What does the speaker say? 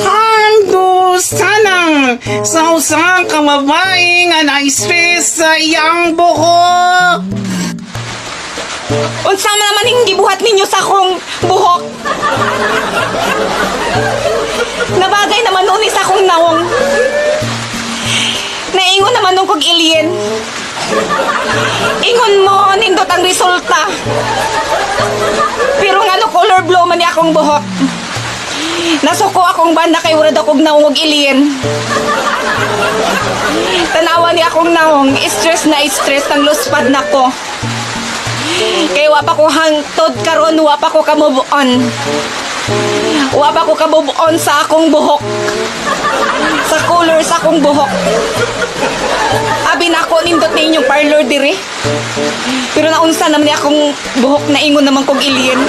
Hando sanang sa usang kamabae nga na-stress sa iyang buhok. Unsa man naman yung gibuhat ninyo sa akong buhok? Nabagay naman nun sa akong nawong. Naingon naman nung kog alien. Ingon mo, nindot ang resulta. Pero nga no color blow man ni akong buhok. Nasuko akong banda kay wala akong nawong og alien. Tanawa ni akong nawong, stress na stress ang luspad na ko. Kay wa pa ko hangtod karon, wa pa ko kamubuon. Wa pa ko kamubuon sa akong buhok. Sa color sa akong buhok. Abi na ako nindot na inyong parlor diri. Pero naunsa naman ni akong buhok na ingon naman kong alien.